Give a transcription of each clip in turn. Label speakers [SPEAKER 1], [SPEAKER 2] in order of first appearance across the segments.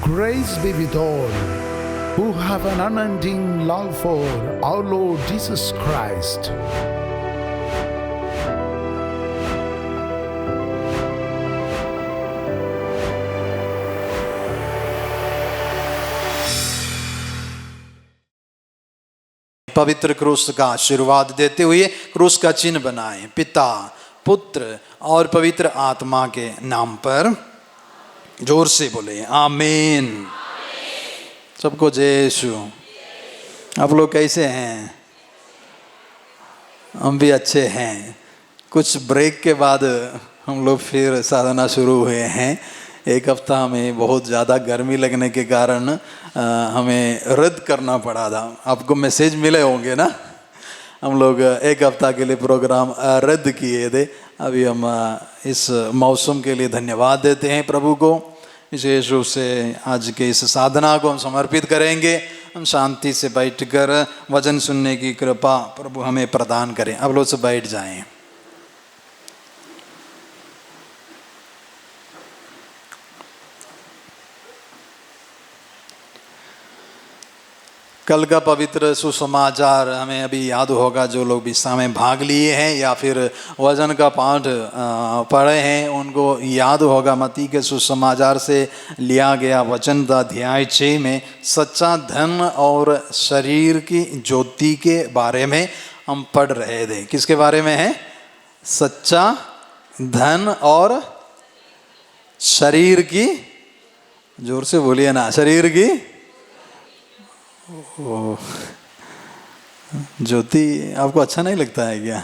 [SPEAKER 1] Grace be with all who have an unending love for our Lord Jesus Christ.
[SPEAKER 2] पवित्र क्रूस का आशीर्वाद देते हुए क्रूस का चिन्ह बनाएं। पिता, पुत्र और पवित्र आत्मा के नाम पर जोर से बोले आमीन। सबको जय यीशु। आप लोग कैसे हैं? हम भी अच्छे हैं। कुछ ब्रेक के बाद हम लोग फिर साधना शुरू हुए हैं। एक हफ्ता में बहुत ज़्यादा गर्मी लगने के कारण हमें रद्द करना पड़ा था। आपको मैसेज मिले होंगे ना, हम लोग एक हफ्ता के लिए प्रोग्राम रद्द किए थे। अभी हम इस मौसम के लिए धन्यवाद देते हैं प्रभु को। विशेष रूप से आज के इस साधना को हम समर्पित करेंगे। हम शांति से बैठकर वचन सुनने की कृपा प्रभु हमें प्रदान करें। अब लोग से बैठ जाएं। कल का पवित्र सुसमाचार हमें अभी याद होगा। जो लोग विस्तार में भाग लिए हैं या फिर वचन का पाठ पढ़े हैं उनको याद होगा। मत्ती के सुसमाचार से लिया गया वचन था अध्याय 6 में सच्चा धन और शरीर की ज्योति के बारे में हम पढ़ रहे थे। किसके बारे में है? सच्चा धन और शरीर की, जोर से बोलिए ना, शरीर की ज्योति। आपको अच्छा नहीं लगता है क्या?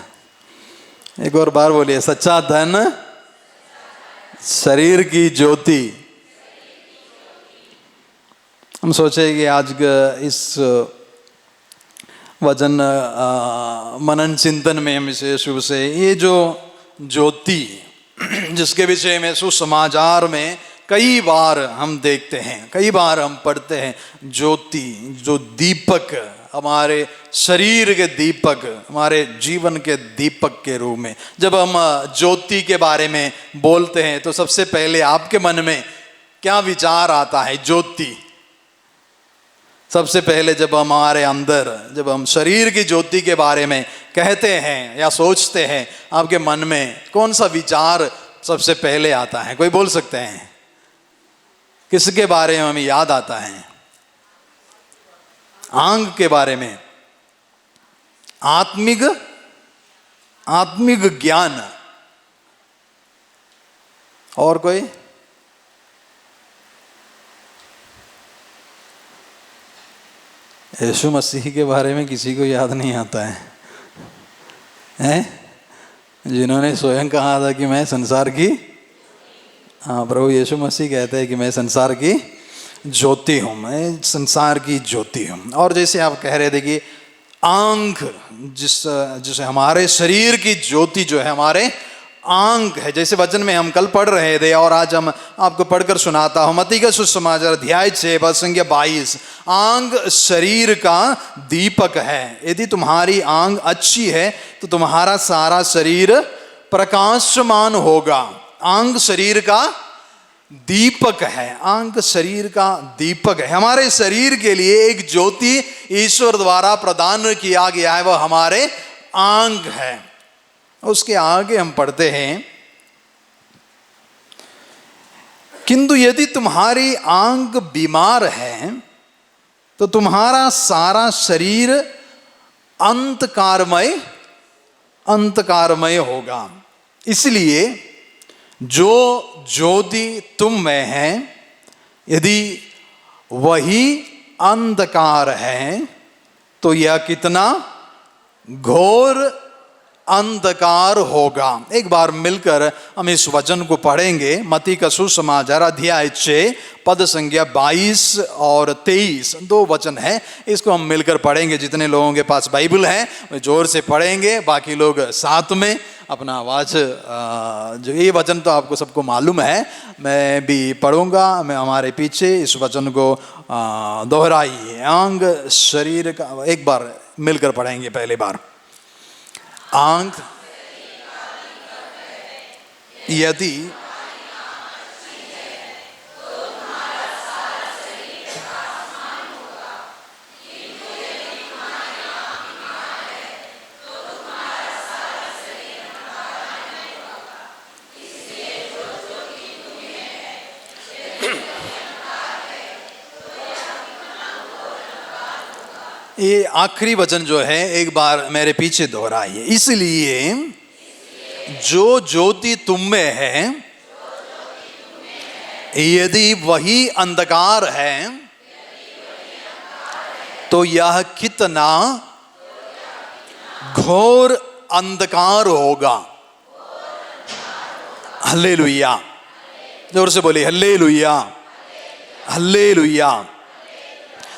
[SPEAKER 2] एक और बार बोलिए, सच्चा धन शरीर की ज्योति। हम सोचे कि आज इस वचन मनन चिंतन में हम विशेष रूप से ये जो ज्योति जिसके विषय में सुसमाचार में कई बार हम देखते हैं, कई बार हम पढ़ते हैं, ज्योति जो दीपक, हमारे शरीर के दीपक, हमारे जीवन के दीपक के रूप में जब हम ज्योति के बारे में बोलते हैं तो सबसे पहले आपके मन में क्या विचार आता है? ज्योति। सबसे पहले जब हमारे अंदर, जब हम शरीर की ज्योति के बारे में कहते हैं या सोचते हैं, आपके मन में कौन सा विचार सबसे पहले आता है? कोई बोल सकते हैं? किसके बारे में हमें याद आता है? आंग के बारे में, आत्मिक ज्ञान। और कोई? यीशु मसीह के बारे में किसी को याद नहीं आता है, हैं? जिन्होंने स्वयं कहा था कि मैं संसार की, हाँ, प्रभु यीशु मसीह कहते हैं कि मैं संसार की ज्योति हूँ, मैं संसार की ज्योति हूँ। और जैसे आप कह रहे थे कि आंख, जिसे हमारे शरीर की ज्योति जो है हमारे आंख है, जैसे वचन में हम कल पढ़ रहे थे और आज हम आपको पढ़कर सुनाता हूँ। मत्ती का सुसमाचार अध्याय 6 पद संख्या 22। आंख शरीर का दीपक है। यदि तुम्हारी आंख अच्छी है तो तुम्हारा सारा शरीर प्रकाशमान होगा। आंख शरीर का दीपक है। आंख शरीर का दीपक है। हमारे शरीर के लिए एक ज्योति ईश्वर द्वारा प्रदान किया गया है, वह हमारे आंख है। उसके आगे हम पढ़ते हैं, किंतु यदि तुम्हारी आंख बीमार है तो तुम्हारा सारा शरीर अंधकारमय होगा। इसलिए जो ज्योति तुम में है, यदि वही अंधकार है तो यह कितना घोर अंधकार होगा। एक बार मिलकर हम इस वचन को पढ़ेंगे। मत्ती का सुसमाचार अध्याय 6 पद संख्या 22 और 23, 2 वचन है। इसको हम मिलकर पढ़ेंगे। जितने लोगों के पास बाइबल है वे जोर से पढ़ेंगे, बाकी लोग साथ में अपना आवाज, जो ये वचन तो आपको सबको मालूम है, मैं भी पढ़ूंगा। मैं हमारे पीछे इस वचन को दोहराइए। आंग शरीर का, एक बार मिलकर पढ़ेंगे। पहले बार, आंख यदि ये आखिरी वचन जो है एक बार मेरे पीछे दोहराइए। इसलिए जो ज्योति तुम में है, यदि वही अंधकार है, तो यह कितना घोर अंधकार होगा। हल्लेलुया, जोर से बोलिए हल्लेलुया, हल्लेलुया।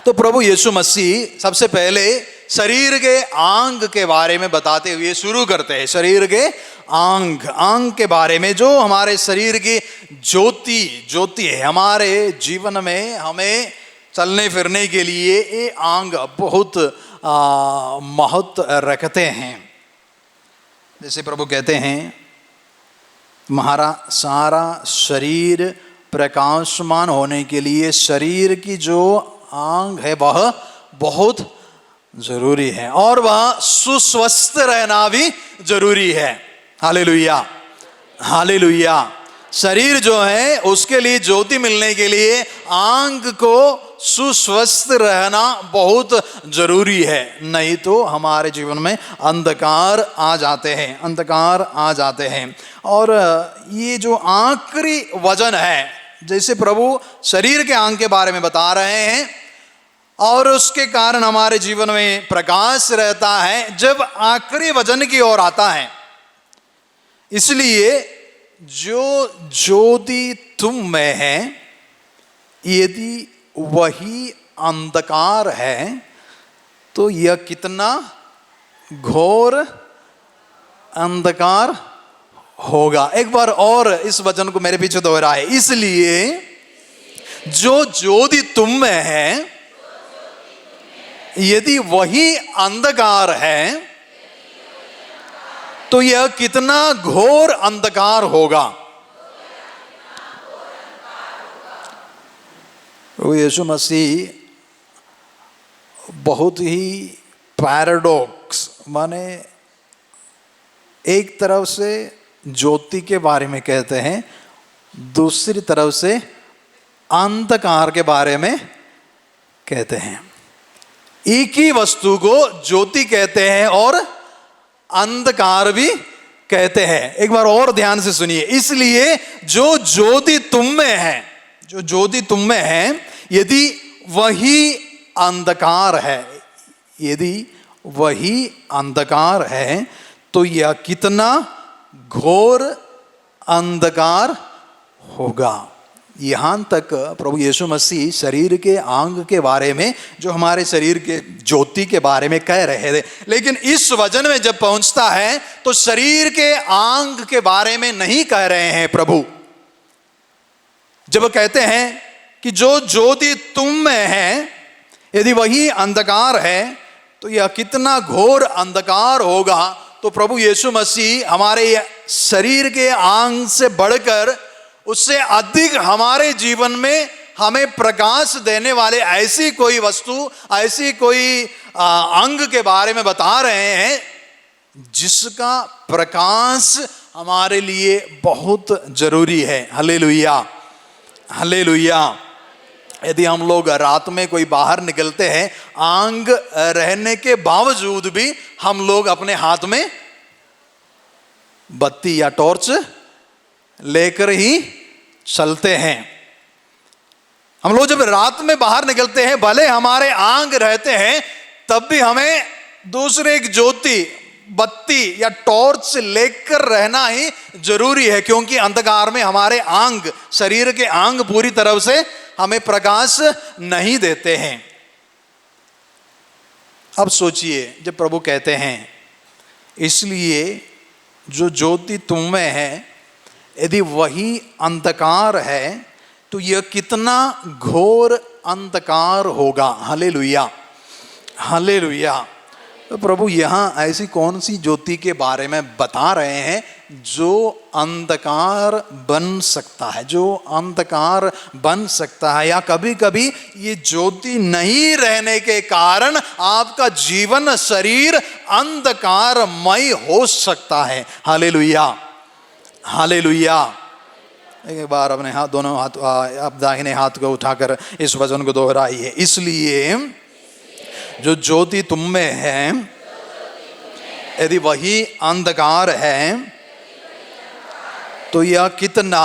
[SPEAKER 2] तो प्रभु यीशु मसीह सबसे पहले शरीर के अंग के बारे में बताते हुए शुरू करते हैं। शरीर के अंग के बारे में, जो हमारे शरीर की ज्योति है, हमारे जीवन में हमें चलने फिरने के लिए ये अंग बहुत महत्व रखते हैं। जैसे प्रभु कहते हैं, तुम्हारा सारा शरीर प्रकाशमान होने के लिए शरीर की जो अंग है वह बहुत जरूरी है, और वह सुस्वस्थ रहना भी जरूरी है। Hallelujah, hallelujah. शरीर जो है उसके लिए ज्योति मिलने के लिए अंग को सुस्वस्थ रहना बहुत जरूरी है, नहीं तो हमारे जीवन में अंधकार आ जाते हैं, अंधकार आ जाते हैं। और ये जो आखिरी वचन है, जैसे प्रभु शरीर के अंग के बारे में बता रहे हैं और उसके कारण हमारे जीवन में प्रकाश रहता है, जब आखिरी वचन की ओर आता है। इसलिए जो ज्योति तुम में है, यदि वही अंधकार है, तो यह कितना घोर अंधकार होगा। एक बार और इस वचन को मेरे पीछे दोहराए। इसलिए जो ज्योति तुम में है, यदि वही अंधकार है, तो यह कितना घोर अंधकार होगा। प्रभु यीशु मसीह बहुत ही पैराडॉक्स, माने एक तरफ से ज्योति के बारे में कहते हैं, दूसरी तरफ से अंधकार के बारे में कहते हैं। एक ही वस्तु को ज्योति कहते हैं और अंधकार भी कहते हैं। एक बार और ध्यान से सुनिए। इसलिए जो ज्योति तुम में है, जो ज्योति तुम में है, यदि वही अंधकार है, यदि वही अंधकार है, तो यह कितना घोर अंधकार होगा। यहां तक प्रभु यीशु मसीह शरीर के अंग के बारे में, जो हमारे शरीर के ज्योति के बारे में कह रहे थे, लेकिन इस वचन में जब पहुंचता है तो शरीर के अंग के बारे में नहीं कह रहे हैं प्रभु। जब कहते हैं कि जो ज्योति तुम में है, यदि वही अंधकार है, तो यह कितना घोर अंधकार होगा, तो प्रभु यीशु मसीह हमारे शरीर के अंग से बढ़कर, उससे अधिक हमारे जीवन में हमें प्रकाश देने वाले ऐसी कोई वस्तु, ऐसी कोई अंग के बारे में बता रहे हैं, जिसका प्रकाश हमारे लिए बहुत जरूरी है। Hallelujah, hallelujah. यदि हम लोग रात में कोई बाहर निकलते हैं, आंग रहने के बावजूद भी हम लोग अपने हाथ में बत्ती या टॉर्च लेकर ही चलते हैं। हम लोग जब रात में बाहर निकलते हैं, भले हमारे आंग रहते हैं, तब भी हमें दूसरे एक ज्योति, बत्ती या टॉर्च लेकर रहना ही जरूरी है, क्योंकि अंधकार में हमारे आंग, शरीर के आंग पूरी तरह से हमें प्रकाश नहीं देते हैं। अब सोचिए, जब प्रभु कहते हैं इसलिए जो ज्योति तुम में है, यदि वही अंधकार है, तो यह कितना घोर अंधकार होगा। Hallelujah, hallelujah. तो प्रभु यहाँ ऐसी कौन सी ज्योति के बारे में बता रहे हैं जो अंधकार बन सकता है, जो अंधकार बन सकता है, या कभी कभी ये ज्योति नहीं रहने के कारण आपका जीवन, शरीर अंधकारमय हो सकता है। Hallelujah, hallelujah. एक बार अपने हाथ, दोनों हाथ, आप दाहिने हाथ को उठाकर इस वचन को दोहराइए। इसलिए जो ज्योति तुम में है, यदि वही अंधकार है, तो यह कितना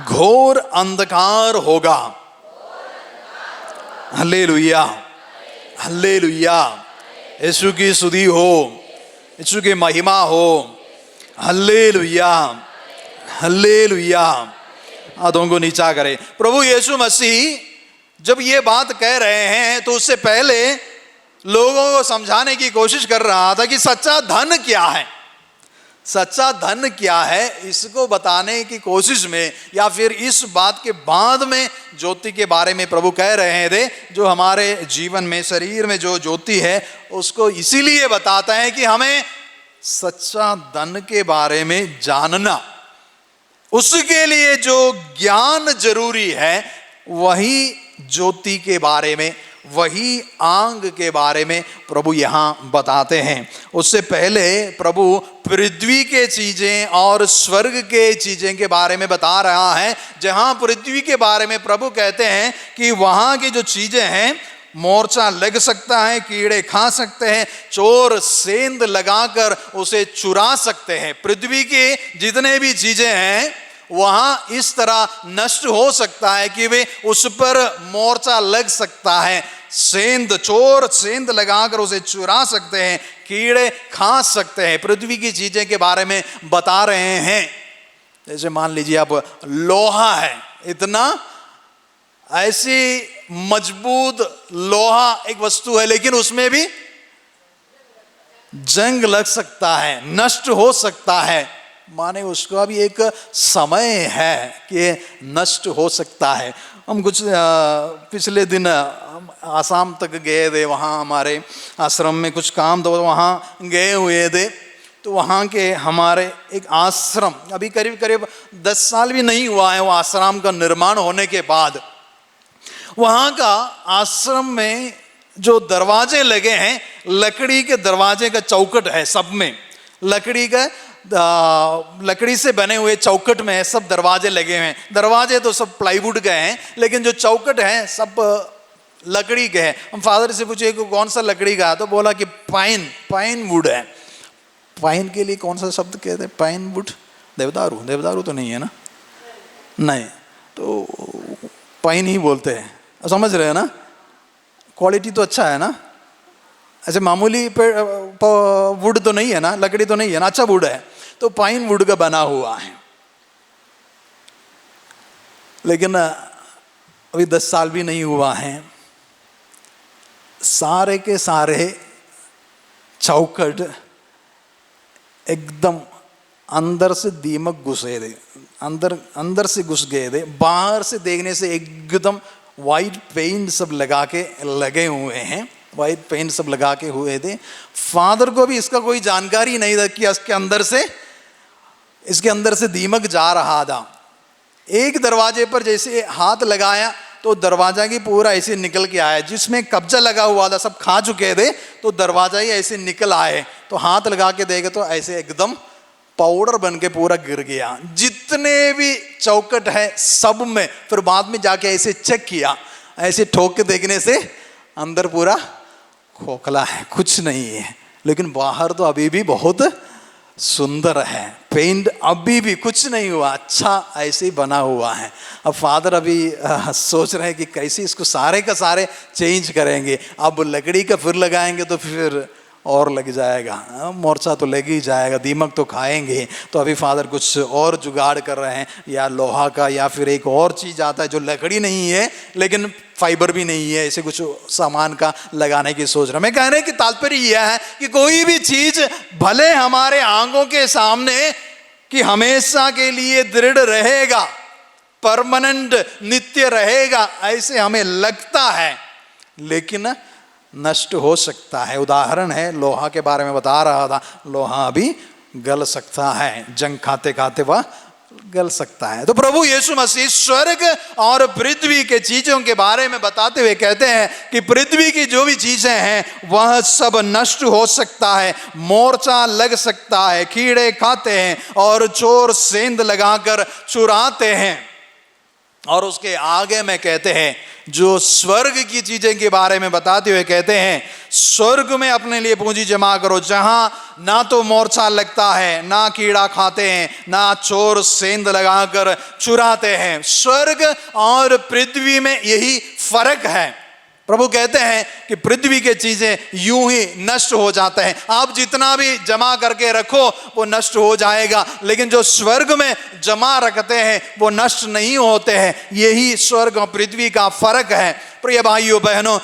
[SPEAKER 2] घोर अंधकार होगा। Hallelujah, hallelujah. यीशु की स्तुति हो, यीशु की महिमा हो। Hallelujah, hallelujah. हाथों को नीचा करें। प्रभु यीशु मसीह जब ये बात कह रहे हैं तो उससे पहले लोगों को समझाने की कोशिश कर रहा था कि सच्चा धन क्या है। सच्चा धन क्या है, इसको बताने की कोशिश में, या फिर इस बात के बाद में ज्योति के बारे में प्रभु कह रहे थे। जो हमारे जीवन में, शरीर में जो ज्योति है, उसको इसीलिए बताता है कि हमें सच्चा धन के बारे में जानना, उसके लिए जो ज्ञान जरूरी है, वही ज्योति के बारे में, वही आंग के बारे में प्रभु यहाँ बताते हैं। उससे पहले प्रभु पृथ्वी के चीजें और स्वर्ग के चीजें के बारे में बता रहा है। जहाँ पृथ्वी के बारे में प्रभु कहते हैं कि वहाँ की जो चीजें हैं, मोर्चा लग सकता है, कीड़े खा सकते हैं, चोर सेंध लगाकर उसे चुरा सकते हैं। पृथ्वी की जितने भी चीजें हैं वहाँ इस तरह नष्ट हो सकता है कि वे उस पर मोर्चा लग सकता है। सेंध, चोर सेंध लगाकर उसे चुरा सकते हैं, कीड़े खा सकते हैं। पृथ्वी की चीजें के बारे में बता रहे हैं। जैसे मान लीजिए अब लोहा है, इतना ऐसी मजबूत लोहा एक वस्तु है, लेकिन उसमें भी जंग लग सकता है, नष्ट हो सकता है। माने उसका भी एक समय है कि नष्ट हो सकता है। हम कुछ पिछले दिन आसाम तक गए थे, वहाँ हमारे आश्रम में कुछ काम था, वहाँ गए हुए थे। तो वहाँ के हमारे एक आश्रम, अभी करीब करीब 10 साल भी नहीं हुआ है वो आश्रम का निर्माण होने के बाद, वहाँ का आश्रम में जो दरवाजे लगे हैं, लकड़ी के दरवाजे का चौखट है, सब में लकड़ी से बने हुए चौखट में सब दरवाजे लगे हुए हैं। दरवाजे तो सब प्लाईवुड के हैं, लेकिन जो चौखट है सब लकड़ी के हैं। हम फादर से पूछे कि कौन सा लकड़ी का है, तो बोला कि पाइन वुड है। पाइन के लिए कौन सा शब्द कहते हैं? पाइन वुड, देवदारू तो नहीं है ना? नहीं, तो पाइन ही बोलते हैं। समझ रहे हैं ना? क्वालिटी तो अच्छा है ना? ऐसे मामूली वुड तो नहीं है ना, लकड़ी तो नहीं है ना, अच्छा वुड है। तो पाइन वुड का बना हुआ है। लेकिन अभी 10 साल भी नहीं हुआ है, सारे के सारे चौखट एकदम अंदर से दीमक घुसे थे, अंदर से घुस गए थे। बाहर से देखने से एकदम वाइट पेंट सब लगा के लगे हुए हैं, वाइट पेंट सब लगा के हुए थे। फादर को भी इसका कोई जानकारी नहीं था कि इसके अंदर से दीमक जा रहा था। एक दरवाजे पर जैसे हाथ लगाया तो दरवाजा की पूरा ऐसे निकल के आया, जिसमें कब्जा लगा हुआ था सब खा चुके थे, तो दरवाजा ही ऐसे निकल आए। तो हाथ लगा के देखे तो ऐसे एकदम पाउडर बन के पूरा गिर गया। जितने भी चौखट है सब में, फिर बाद में जाके ऐसे चेक किया, ऐसे ठोक के देखने से अंदर पूरा खोखला है, कुछ नहीं है। लेकिन बाहर तो अभी भी बहुत सुंदर है, पेंट अभी भी कुछ नहीं हुआ, अच्छा ऐसे ही बना हुआ है। अब फादर अभी सोच रहे हैं कि कैसे इसको सारे का सारे चेंज करेंगे। अब लकड़ी का फिर लगाएंगे तो फिर और लग जाएगा, मोर्चा तो लग ही जाएगा, दीमक तो खाएंगे। तो अभी फादर कुछ और जुगाड़ कर रहे हैं, या लोहा का या फिर एक और चीज़ आता है जो लकड़ी नहीं है लेकिन फाइबर भी नहीं है, ऐसे कुछ सामान का लगाने की सोच रहा। मैं कहने की तात्पर्य यह है कि कोई भी चीज़ भले हमारे आंखों के सामने कि हमेशा के लिए दृढ़ रहेगा, परमानेंट नित्य रहेगा ऐसे हमें लगता है, लेकिन नष्ट हो सकता है। उदाहरण है, लोहा के बारे में बता रहा था, लोहा अभी गल सकता है, जंग खाते खाते वह गल सकता है। तो प्रभु यीशु मसीह स्वर्ग और पृथ्वी के चीजों के बारे में बताते हुए कहते हैं कि पृथ्वी की जो भी चीजें हैं वह सब नष्ट हो सकता है, मोर्चा लग सकता है, कीड़े खाते हैं और चोर सेंध लगाकर चुराते हैं। और उसके आगे में कहते हैं जो स्वर्ग की चीजें के बारे में बताते हुए कहते हैं, स्वर्ग में अपने लिए पूंजी जमा करो, जहां ना तो मोर्चा लगता है, ना कीड़ा खाते हैं, ना चोर सेंध लगाकर चुराते हैं। स्वर्ग और पृथ्वी में यही फर्क है। प्रभु कहते हैं कि पृथ्वी की चीजें यूं ही नष्ट हो जाते हैं, आप जितना भी जमा करके रखो वो नष्ट हो जाएगा, लेकिन जो स्वर्ग में जमा रखते हैं वो नष्ट नहीं होते हैं। यही स्वर्ग और पृथ्वी का फर्क है। प्रिय भाइयों बहनों,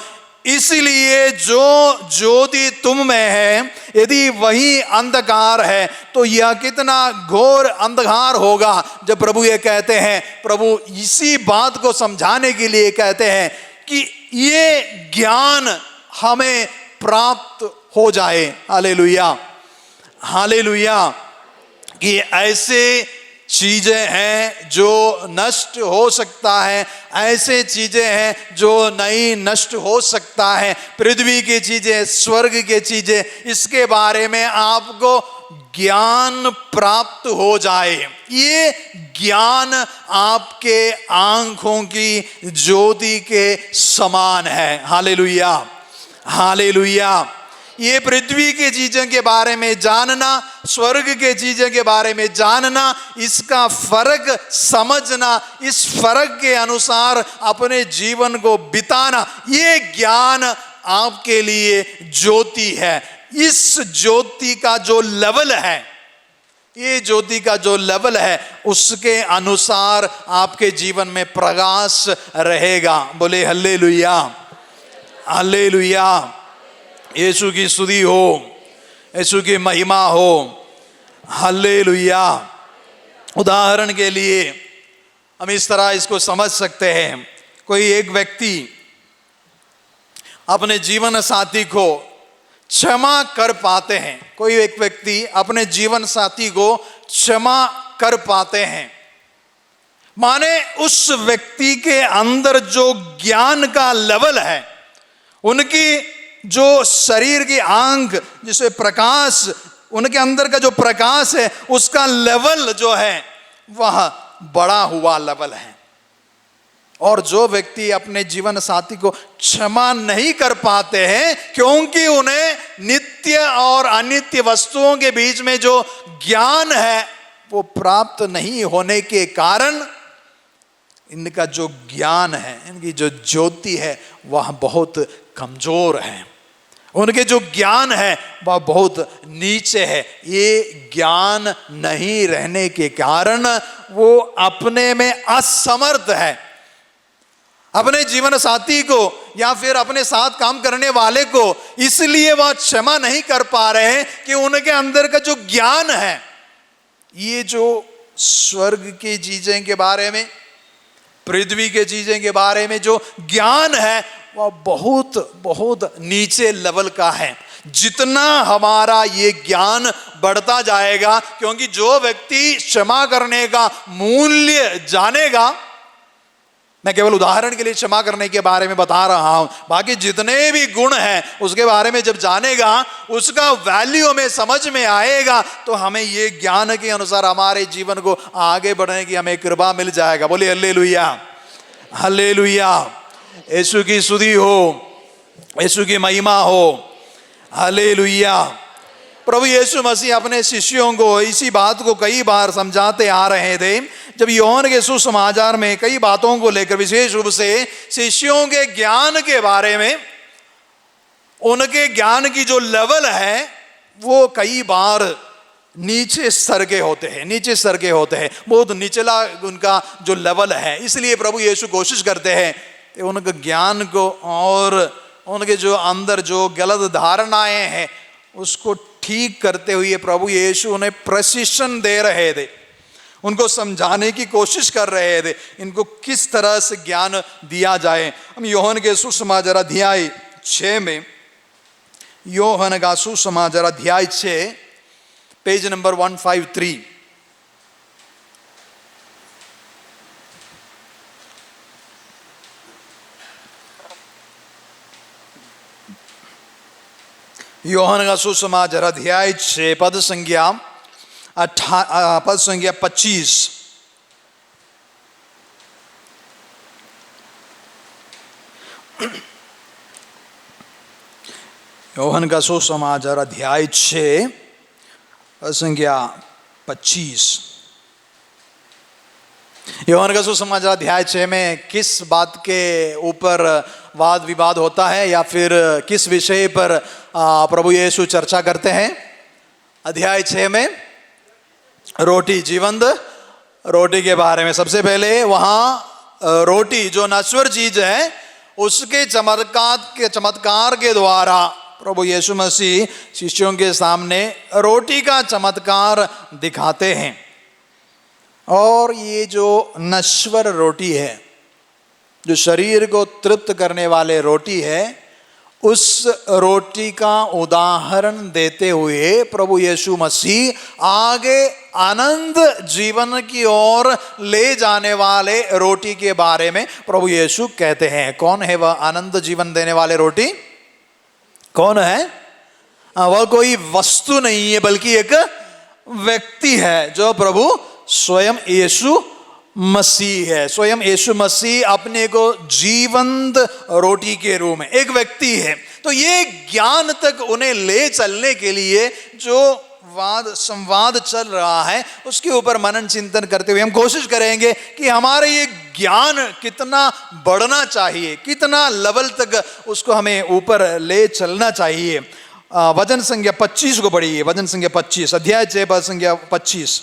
[SPEAKER 2] इसलिए जो ज्योति तुम में है, यदि वही अंधकार है तो यह कितना घोर अंधकार होगा। जब प्रभु ये कहते हैं, प्रभु इसी बात को समझाने के लिए कहते हैं कि ये ज्ञान हमें प्राप्त हो जाए। Hallelujah, hallelujah. कि ऐसे चीजें हैं जो नष्ट हो सकता है, ऐसे चीजें हैं जो नहीं नष्ट हो सकता है। पृथ्वी की चीजें, स्वर्ग की चीजें, इसके बारे में आपको ज्ञान प्राप्त हो जाए। ये ज्ञान आपके आंखों की ज्योति के समान है। Hallelujah, hallelujah. ये पृथ्वी की चीजों के बारे में जानना, स्वर्ग के चीजों के बारे में जानना, इसका फर्क समझना, इस फर्क के अनुसार अपने जीवन को बिताना, ये ज्ञान आपके लिए ज्योति है। इस ज्योति का जो लेवल है, ये ज्योति का जो लेवल है, उसके अनुसार आपके जीवन में प्रकाश रहेगा। बोले हल्लेलुया, हल्लेलुया। यीशु की स्तुति हो, यीशु की महिमा हो। हल्लेलुया। उदाहरण के लिए हम इस तरह इसको समझ सकते हैं, कोई एक व्यक्ति अपने जीवन साथी को क्षमा कर पाते हैं, कोई एक व्यक्ति अपने जीवन साथी को क्षमा कर पाते हैं, माने उस व्यक्ति के अंदर जो ज्ञान का लेवल है, उनकी जो शरीर की आंख जिसे प्रकाश, उनके अंदर का जो प्रकाश है, उसका लेवल जो है वह बड़ा हुआ लेवल है। और जो व्यक्ति अपने जीवन साथी को क्षमा नहीं कर पाते हैं, क्योंकि उन्हें नित्य और अनित्य वस्तुओं के बीच में जो ज्ञान है वो प्राप्त नहीं होने के कारण, इनका जो ज्ञान है, इनकी जो ज्योति है वह बहुत कमजोर है, उनके जो ज्ञान है वह बहुत नीचे है। ये ज्ञान नहीं रहने के कारण वो अपने में असमर्थ है। अपने जीवन साथी को या फिर अपने साथ काम करने वाले को इसलिए वह क्षमा नहीं कर पा रहे हैं कि उनके अंदर का जो ज्ञान है, ये जो स्वर्ग की चीजें के बारे में, पृथ्वी के चीजें के बारे में जो ज्ञान है वह बहुत बहुत नीचे लेवल का है। जितना हमारा ये ज्ञान बढ़ता जाएगा, क्योंकि जो व्यक्ति क्षमा करने का मूल्य जानेगा, मैं केवल उदाहरण के लिए क्षमा करने के बारे में बता रहा हूं, बाकी जितने भी गुण हैं उसके बारे में जब जानेगा, उसका वैल्यू में समझ में आएगा, तो हमें ये ज्ञान के अनुसार हमारे जीवन को आगे बढ़ने की हमें कृपा मिल जाएगा। बोलिए हल्लेलुया, हल्लेलुया। यीशु की स्तुति हो, यीशु की महिमा हो। हालेलुया। प्रभु यीशु मसीह अपने शिष्यों को इसी बात को कई बार समझाते आ रहे थे। जब यूहन्ना के सुसमाचार में कई बातों को लेकर, विशेष रूप से शिष्यों के ज्ञान के बारे में, उनके ज्ञान की जो लेवल है वो कई बार नीचे स्तर के होते हैं, नीचे स्तर के होते हैं, बहुत निचला उनका जो लेवल है। इसलिए प्रभु यीशु कोशिश करते हैं कि उनके ज्ञान को और उनके जो अंदर जो गलत धारणाएं हैं उसको ठीक करते हुए प्रभु यीशु उन्हें प्रशिक्षण दे रहे थे, उनको समझाने की कोशिश कर रहे थे, इनको किस तरह से ज्ञान दिया जाए। हम यूहन्ना के सुसमाचार अध्याय 6 में, यूहन्ना का सुसमाचार अध्याय 6 पेज नंबर 153, यूहन्ना का सुसमाचार अध्याय 6 पद संख्या 25। योहन का सुसमाचार अध्याय 6 संख्या 25। योहन का सुसमाचार अध्याय 6 में किस बात के ऊपर वाद विवाद होता है या फिर किस विषय पर प्रभु यीशु चर्चा करते हैं? अध्याय 6 में रोटी, जीवंत रोटी के बारे में। सबसे पहले वहां रोटी जो नश्वर चीज है उसके चमत्कार के द्वारा प्रभु यीशु मसीह शिष्यों के सामने रोटी का चमत्कार दिखाते हैं। और ये जो नश्वर रोटी है, जो शरीर को तृप्त करने वाले रोटी है, उस रोटी का उदाहरण देते हुए प्रभु यीशु मसीह आगे अनंत जीवन की ओर ले जाने वाले रोटी के बारे में प्रभु यीशु कहते हैं। कौन है वह अनंत जीवन देने वाले रोटी? कौन है? वह कोई वस्तु नहीं है बल्कि एक व्यक्ति है, जो प्रभु स्वयं यीशु मसीह है। स्वयं यीशु मसीह अपने को जीवंत रोटी के रूप में एक व्यक्ति है। तो ये ज्ञान तक उन्हें ले चलने के लिए जो संवाद चल रहा है उसके ऊपर मनन चिंतन करते हुए हम कोशिश करेंगे कि हमारे ये ज्ञान कितना बढ़ना चाहिए, कितना लेवल तक उसको हमें ऊपर ले चलना चाहिए। वचन संख्या 25 को पढ़िए। वचन संख्या 25, अध्याय 6 पद संख्या 25।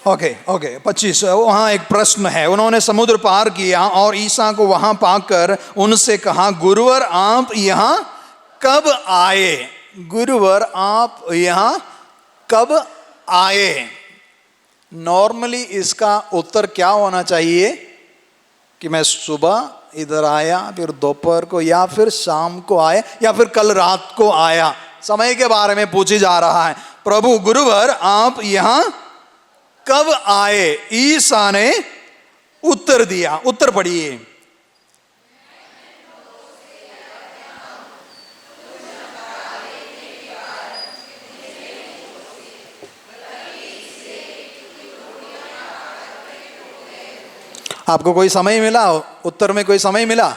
[SPEAKER 2] ओके 25। वहाँ एक प्रश्न है। उन्होंने समुद्र पार किया और ईसा को वहाँ पाकर उनसे कहा, गुरुवर आप यहाँ कब आए? गुरुवर आप यहाँ कब आए? नॉर्मली इसका उत्तर क्या होना चाहिए कि मैं सुबह इधर आया, फिर दोपहर को, या फिर शाम को आया, या फिर कल रात को आया। समय के बारे में पूछी जा रहा है। प्रभु गुरुवर आप यहाँ कब आए? ईसा ने उत्तर दिया। उत्तर पढ़िए। आपको कोई समय मिला? उत्तर में कोई समय मिला?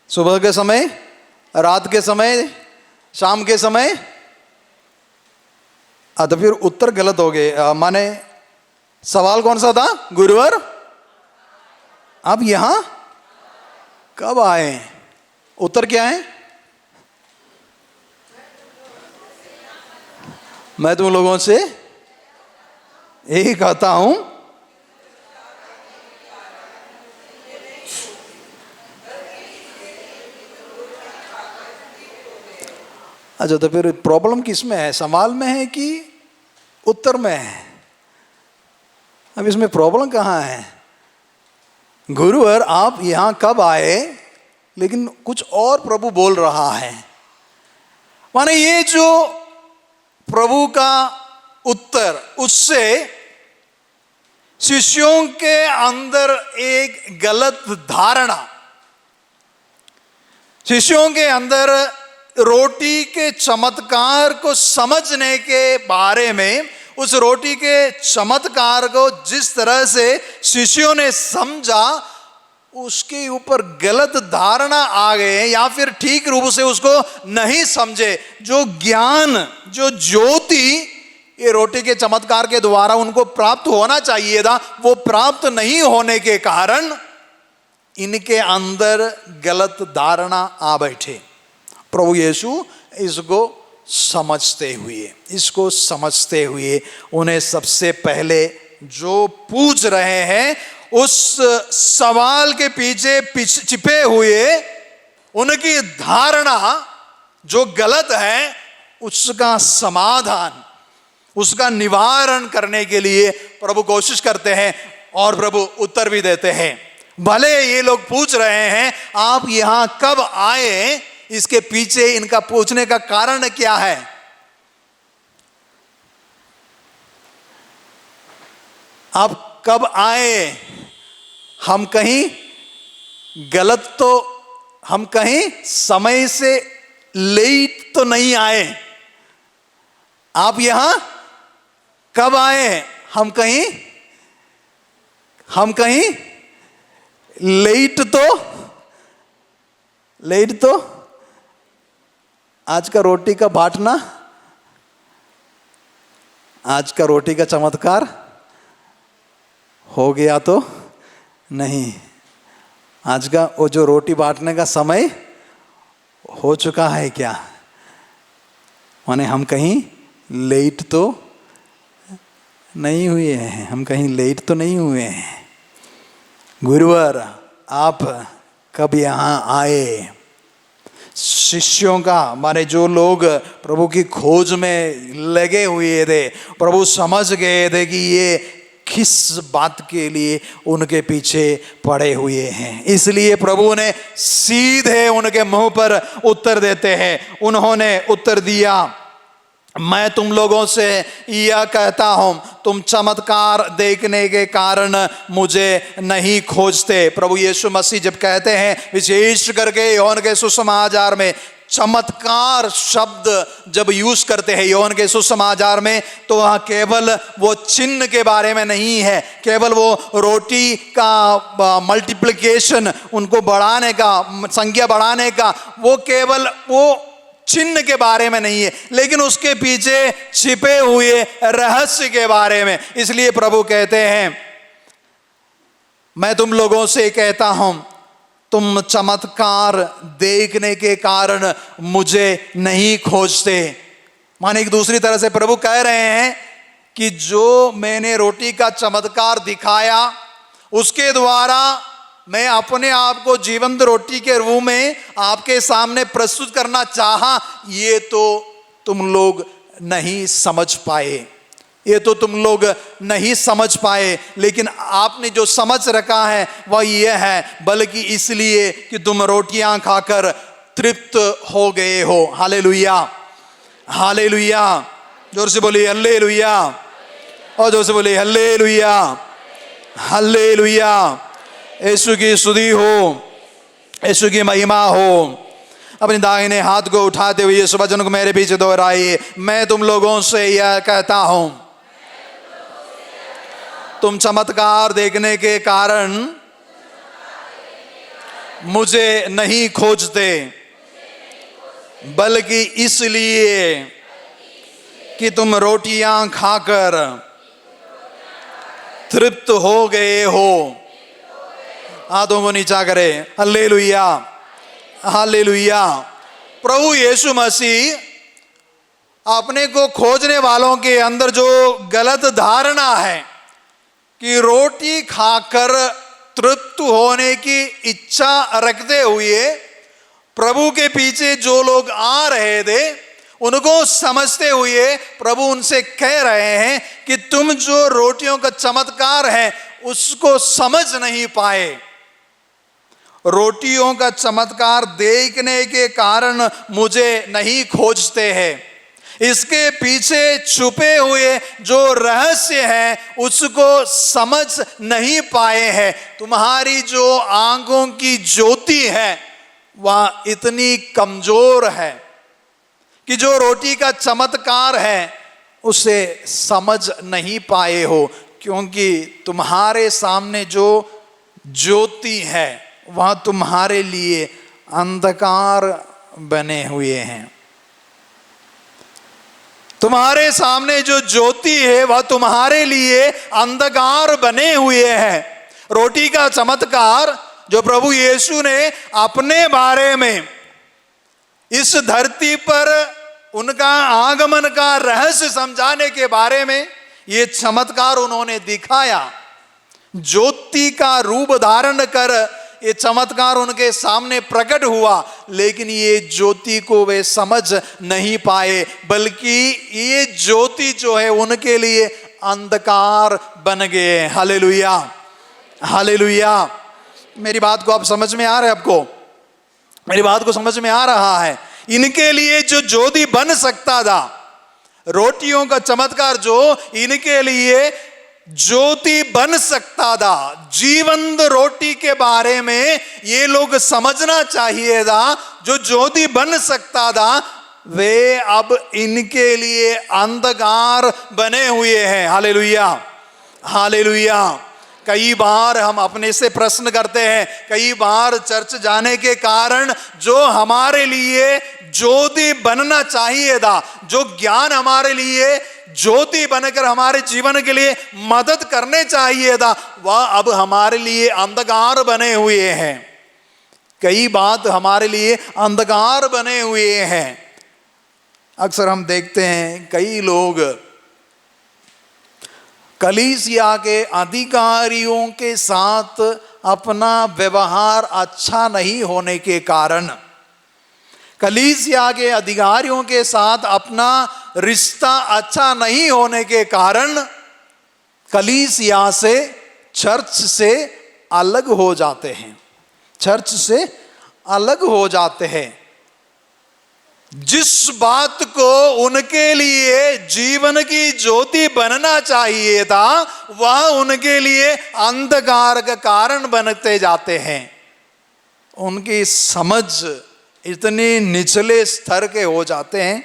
[SPEAKER 2] सुबह के समय, रात के समय, शाम के समय? तो फिर उत्तर गलत हो गए। माने सवाल कौन सा था? गुरुवर आप यहां कब आए? उत्तर क्या है? मैं तुम लोगों से यही कहता हूं, अच्छा तो फिर प्रॉब्लम किस में है? सवाल में है कि उत्तर में है? अब इसमें प्रॉब्लम कहाँ है? गुरुवर आप यहाँ कब आए, लेकिन कुछ और प्रभु बोल रहा है। माने ये जो प्रभु का उत्तर, उससे शिष्यों के अंदर एक गलत धारणा, शिष्यों के अंदर रोटी के चमत्कार को समझने के बारे में, उस रोटी के चमत्कार को जिस तरह से शिष्यों ने समझा उसके ऊपर गलत धारणा आ गए, या फिर ठीक रूप से उसको नहीं समझे। जो ज्ञान, जो ज्योति ये रोटी के चमत्कार के द्वारा उनको प्राप्त होना चाहिए था, वो प्राप्त नहीं होने के कारण इनके अंदर गलत धारणा आ बैठे। प्रभु यीशु इसको समझते हुए उन्हें सबसे पहले जो पूछ रहे हैं उस सवाल के पीछे छिपे हुए उनकी धारणा जो गलत है उसका समाधान, उसका निवारण करने के लिए प्रभु कोशिश करते हैं और प्रभु उत्तर भी देते हैं। भले ये लोग पूछ रहे हैं आप यहां कब आए, इसके पीछे इनका पूछने का कारण क्या है? आप कब आए? हम कहीं गलत तो, हम कहीं समय से लेट तो नहीं आए। आप यहां कब आए? हम कहीं लेट तो आज का रोटी का बांटना, आज का रोटी का चमत्कार हो गया तो नहीं। आज का वो जो रोटी बांटने का समय हो चुका है क्या? माने हम कहीं लेट तो नहीं हुए हैं, हम कहीं लेट तो नहीं हुए हैं। गुरुवार आप कब यहाँ आए? शिष्यों का, माने जो लोग प्रभु की खोज में लगे हुए थे, प्रभु समझ गए थे कि ये किस बात के लिए उनके पीछे पड़े हुए हैं, इसलिए प्रभु ने सीधे उनके मुंह पर उत्तर देते हैं। उन्होंने उत्तर दिया, मैं तुम लोगों से यह कहता हूं, तुम चमत्कार देखने के कारण मुझे नहीं खोजते। प्रभु यीशु मसीह जब कहते हैं, विशेष करके योहन के सुसमाचार में चमत्कार शब्द जब यूज करते हैं योहन के सुसमाचार में, तो वह केवल वो चिन्ह के बारे में नहीं है, केवल वो रोटी का मल्टीप्लिकेशन, उनको बढ़ाने का, संख्या बढ़ाने का, वो केवल वो चिन्ह के बारे में नहीं है, लेकिन उसके पीछे छिपे हुए रहस्य के बारे में। इसलिए प्रभु कहते हैं, मैं तुम लोगों से कहता हूं, तुम चमत्कार देखने के कारण मुझे नहीं खोजते। माने एक दूसरी तरह से प्रभु कह रहे हैं कि जो मैंने रोटी का चमत्कार दिखाया, उसके द्वारा मैं अपने आप को जीवंत रोटी के रूप में आपके सामने प्रस्तुत करना चाहा, ये तो तुम लोग नहीं समझ पाए, ये तो तुम लोग नहीं समझ पाए। लेकिन आपने जो समझ रखा है वह ये है, बल्कि इसलिए कि तुम रोटियां खाकर तृप्त हो गए हो। Hallelujah, hallelujah. जोर से बोलिए हालेलुया, और जोर से बोलिए हालेलुया, हालेलुया। यीशु की स्तुति हो, यीशु की महिमा हो। अपने दाहिने हाथ को उठाते हुए इस वचन को मेरे पीछे दोहराइए, मैं तुम लोगों से यह कहता हूं, तुम चमत्कार देखने के कारण मुझे नहीं खोजते, बल्कि इसलिए कि तुम रोटियां खाकर तृप्त हो गए हो। हाथों को नीचा करे, हालेलुया, हालेलुया। प्रभु यीशु मसीह अपने को खोजने वालों के अंदर जो गलत धारणा है कि रोटी खाकर तृप्त होने की इच्छा रखते हुए प्रभु के पीछे जो लोग आ रहे थे, उनको समझते हुए प्रभु उनसे कह रहे हैं कि तुम जो रोटियों का चमत्कार है उसको समझ नहीं पाए। रोटियों का चमत्कार देखने के कारण मुझे नहीं खोजते हैं, इसके पीछे छुपे हुए जो रहस्य है उसको समझ नहीं पाए हैं। तुम्हारी जो आंखों की ज्योति है वह इतनी कमजोर है कि जो रोटी का चमत्कार है उसे समझ नहीं पाए हो, क्योंकि तुम्हारे सामने जो ज्योति है वह तुम्हारे लिए अंधकार बने हुए हैं। तुम्हारे सामने जो ज्योति है वह तुम्हारे लिए अंधकार बने हुए हैं। रोटी का चमत्कार जो प्रभु यीशु ने अपने बारे में इस धरती पर उनका आगमन का रहस्य समझाने के बारे में ये चमत्कार उन्होंने दिखाया, ज्योति का रूप धारण कर ये चमत्कार उनके सामने प्रकट हुआ, लेकिन ये ज्योति को वे समझ नहीं पाए, बल्कि ये ज्योति जो है उनके लिए अंधकार बन गए। Hallelujah, hallelujah. मेरी बात को आप समझ में आ रहा है? आपको मेरी बात को समझ में आ रहा है? इनके लिए जो ज्योति बन सकता था, रोटियों का चमत्कार जो इनके लिए ज्योति बन सकता था, जीवंत रोटी के बारे में ये लोग समझना चाहिए था। जो ज्योति बन सकता था वे अब इनके लिए अंधकार बने हुए हैं। Hallelujah, hallelujah. कई बार हम अपने से प्रश्न करते हैं, कई बार चर्च जाने के कारण जो हमारे लिए ज्योति बनना चाहिए था, जो ज्ञान हमारे लिए ज्योति बनकर हमारे जीवन के लिए मदद करने चाहिए था, वह अब हमारे लिए अंधकार बने हुए हैं। कई बात हमारे लिए अंधकार बने हुए हैं। अक्सर हम देखते हैं कई लोग कलीसिया के अधिकारियों के साथ अपना व्यवहार अच्छा नहीं होने के कारण, कलीसिया के अधिकारियों के साथ अपना रिश्ता अच्छा नहीं होने के कारण कलीसिया से, चर्च से अलग हो जाते हैं, चर्च से अलग हो जाते हैं। जिस बात को उनके लिए जीवन की ज्योति बनना चाहिए था, वह उनके लिए अंधकार का कारण बनते जाते हैं। उनकी समझ इतने निचले स्तर के हो जाते हैं,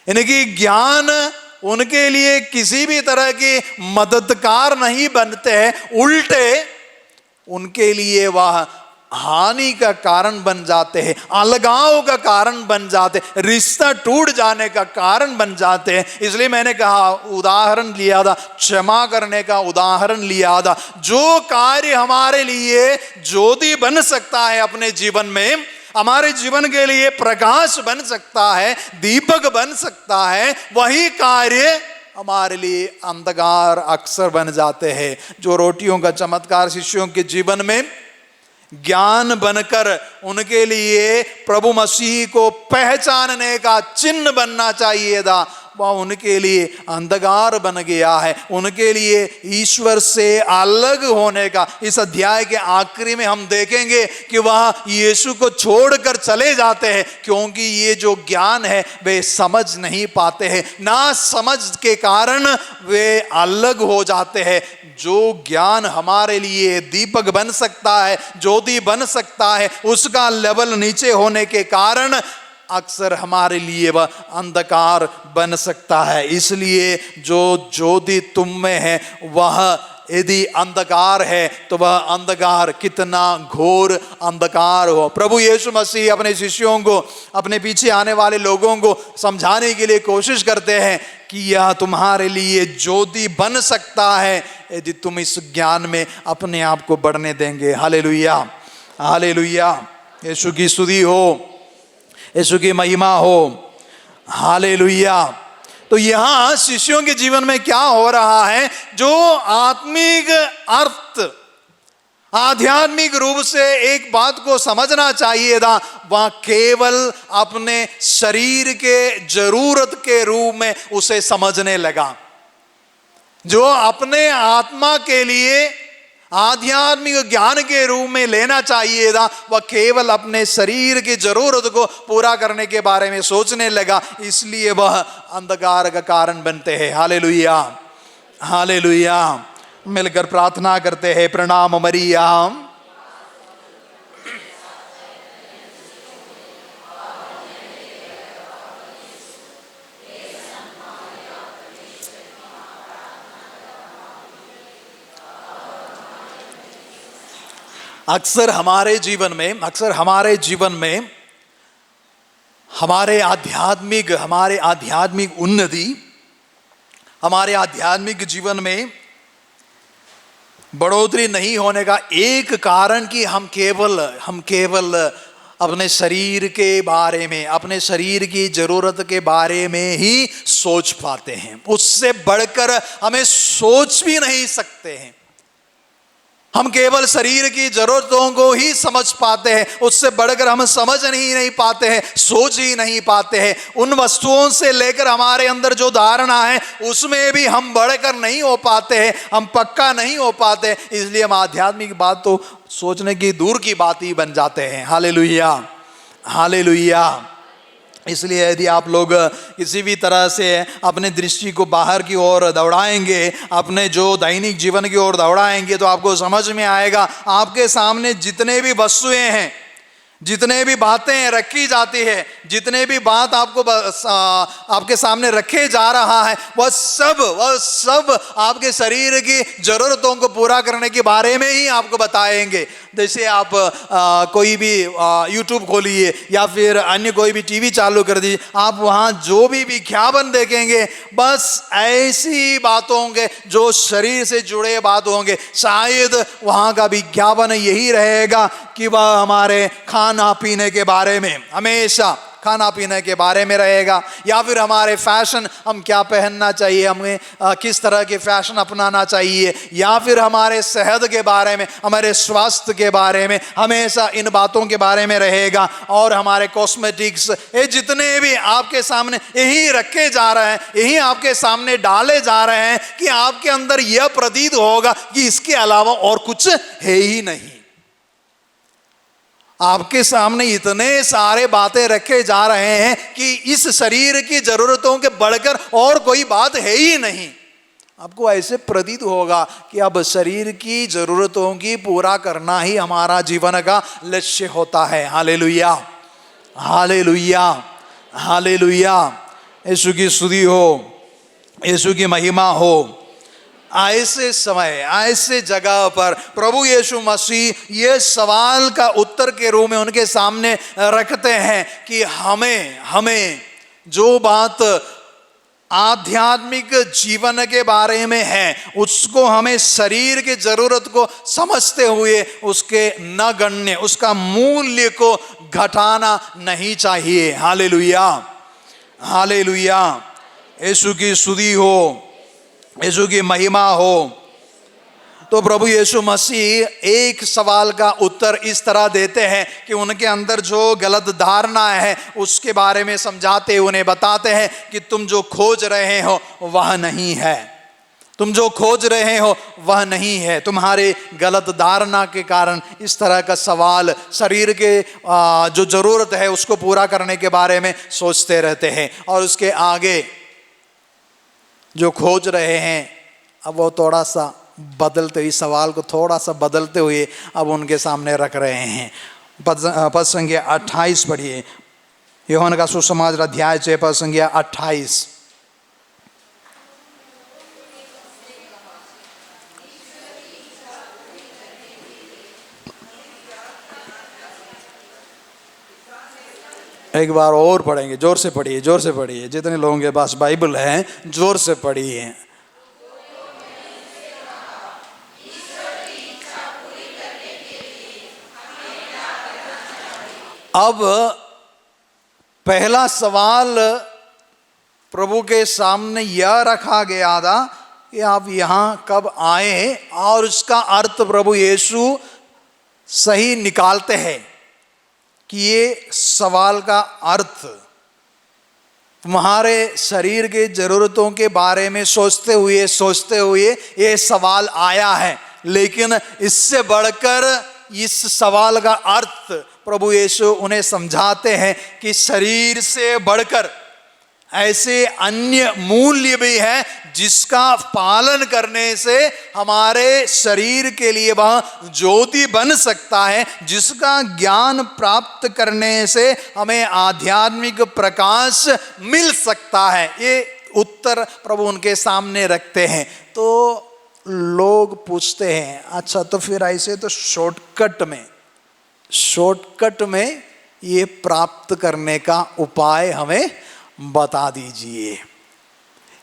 [SPEAKER 2] इनकी ज्ञान उनके लिए किसी भी तरह की मददगार नहीं बनते हैं, उल्टे उनके लिए वह हानि का कारण बन जाते हैं, अलगाव का कारण बन जाते, रिश्ता टूट जाने का कारण बन जाते हैं। इसलिए मैंने कहा, उदाहरण लिया था, क्षमा करने का उदाहरण लिया था। जो कार्य हमारे लिए ज्योति बन सकता है अपने जीवन में, हमारे जीवन के लिए प्रकाश बन सकता है, दीपक बन सकता है, वही कार्य हमारे लिए अंधकार अक्सर बन जाते हैं। जो रोटियों का चमत्कार शिष्यों के जीवन में ज्ञान बनकर उनके लिए प्रभु मसीह को पहचानने का चिन्ह बनना चाहिए था, वह उनके लिए अंधकार बन गया है। उनके लिए ईश्वर से अलग होने का, इस अध्याय के आखिरी में हम देखेंगे कि वह यीशु को छोड़कर चले जाते हैं, क्योंकि ये जो ज्ञान है वे समझ नहीं पाते हैं, ना समझ के कारण वे अलग हो जाते हैं। जो ज्ञान हमारे लिए दीपक बन सकता है, ज्योति बन सकता है, उसका लेवल नीचे होने के कारण अक्सर हमारे लिए वह अंधकार बन सकता है। इसलिए जो ज्योति तुम में है वह यदि अंधकार है तो वह अंधकार कितना घोर अंधकार हो। प्रभु यीशु मसीह अपने शिष्यों को, अपने पीछे आने वाले लोगों को समझाने के लिए कोशिश करते हैं कि यह तुम्हारे लिए ज्योति बन सकता है यदि तुम इस ज्ञान में अपने आप को बढ़ने देंगे। Hallelujah, hallelujah. यीशु की स्तुति हो, यीशु की महिमा हो। हालेलुया। तो यहां शिष्यों के जीवन में क्या हो रहा है? जो आत्मिक अर्थ, आध्यात्मिक रूप से एक बात को समझना चाहिए था, वह केवल अपने शरीर के जरूरत के रूप में उसे समझने लगा। जो अपने आत्मा के लिए आध्यात्मिक ज्ञान के रूप में लेना चाहिए था, वह केवल अपने शरीर की जरूरत को पूरा करने के बारे में सोचने लगा। इसलिए वह अंधकार का कारण बनते हैं। Hallelujah, hallelujah. मिलकर प्रार्थना करते हैं। प्रणाम मरिया। अक्सर हमारे जीवन में हमारे आध्यात्मिक उन्नति, हमारे आध्यात्मिक जीवन में बढ़ोतरी नहीं होने का एक कारण कि हम केवल अपने शरीर के बारे में, अपने शरीर की जरूरत के बारे में ही सोच पाते हैं। उससे बढ़कर हमें सोच भी नहीं सकते हैं। हम केवल शरीर की जरूरतों को ही समझ पाते हैं, उससे बढ़कर हम समझ नहीं पाते हैं, सोच ही नहीं पाते हैं। उन वस्तुओं से लेकर हमारे अंदर जो धारणा है उसमें भी हम बढ़कर नहीं हो पाते हैं, हम पक्का नहीं हो पाते। इसलिए हम आध्यात्मिक बात तो सोचने की दूर की बात ही बन जाते हैं। Hallelujah, hallelujah. इसलिए यदि आप लोग किसी भी तरह से अपने दृष्टि को बाहर की ओर दौड़ाएंगे, अपने जो दैनिक जीवन की ओर दौड़ाएंगे, तो आपको समझ में आएगा आपके सामने जितने भी वस्तुएं हैं, जितने भी बातें रखी जाती है, जितने भी बात आपको आपके सामने रखे जा रहा है, वह सब आपके शरीर की जरूरतों को पूरा करने के बारे में ही आपको बताएंगे। जैसे आप कोई भी यूट्यूब खोलिए या फिर अन्य कोई भी टीवी चालू कर दीजिए, आप वहाँ जो भी विज्ञापन देखेंगे बस ऐसी बातों के जो शरीर से जुड़े बात होंगे। शायद वहाँ का विज्ञापन यही रहेगा कि वह हमारे खाना पीने के बारे में, हमेशा खाना पीने के बारे में रहेगा, या फिर हमारे फैशन, हम क्या पहनना चाहिए, हमें किस तरह के फैशन अपनाना चाहिए, या फिर हमारे सेहत के बारे में, हमारे स्वास्थ्य के बारे में, हमेशा इन बातों के बारे में रहेगा। और हमारे कॉस्मेटिक्स, ये जितने भी आपके सामने यही रखे जा रहे हैं, यही आपके सामने डाले जा रहे हैं कि आपके अंदर यह प्रतीत होगा कि इसके अलावा और कुछ है ही नहीं। आपके सामने इतने सारे बातें रखे जा रहे हैं कि इस शरीर की जरूरतों के बढ़कर और कोई बात है ही नहीं। आपको ऐसे प्रतीत होगा कि अब शरीर की जरूरतों की पूरा करना ही हमारा जीवन का लक्ष्य होता है। Hallelujah, hallelujah, hallelujah. यीशु की स्तुति हो, यीशु की महिमा हो। ऐसे समय, ऐसे जगह पर प्रभु यीशु मसीह ये सवाल का उत्तर के रूप में उनके सामने रखते हैं कि हमें जो बात आध्यात्मिक जीवन के बारे में है, उसको हमें शरीर की जरूरत को समझते हुए उसके नगण्य, उसका मूल्य को घटाना नहीं चाहिए। Hallelujah, hallelujah. यीशु की स्तुति हो, यीशु की महिमा हो। तो प्रभु यीशु मसीह एक सवाल का उत्तर इस तरह देते हैं कि उनके अंदर जो गलत धारणा है उसके बारे में समझाते, उन्हें बताते हैं कि तुम जो खोज रहे हो वह नहीं है, तुम जो खोज रहे हो वह नहीं है। तुम्हारे गलत धारणा के कारण इस तरह का सवाल, शरीर के जो जरूरत है उसको पूरा करने के बारे में सोचते रहते हैं। और उसके आगे जो खोज रहे हैं, अब वो थोड़ा सा बदलते हुए, सवाल को थोड़ा सा बदलते हुए अब उनके सामने रख रहे हैं। पद संख्या 28 पढ़िए, यूहन्ना का सुसमाचार अध्याय 6 पद संख्या 28। एक बार और पढ़ेंगे, जोर से पढ़िए, जोर से पढ़िए। जितने लोगों के पास बाइबल है जोर से पढ़िए। अब पहला सवाल प्रभु के सामने यह रखा गया था कि आप यहाँ कब आए, और उसका अर्थ प्रभु यीशु सही निकालते हैं कि ये सवाल का अर्थ तुम्हारे शरीर के जरूरतों के बारे में सोचते हुए ये सवाल आया है। लेकिन इससे बढ़कर इस सवाल का अर्थ प्रभु यीशु उन्हें समझाते हैं कि शरीर से बढ़कर ऐसे अन्य मूल्य भी है जिसका पालन करने से हमारे शरीर के लिए वह ज्योति बन सकता है, जिसका ज्ञान प्राप्त करने से हमें आध्यात्मिक प्रकाश मिल सकता है। ये उत्तर प्रभु उनके सामने रखते हैं। तो लोग पूछते हैं, अच्छा तो फिर ऐसे तो शॉर्टकट में ये प्राप्त करने का उपाय हमें बता दीजिए।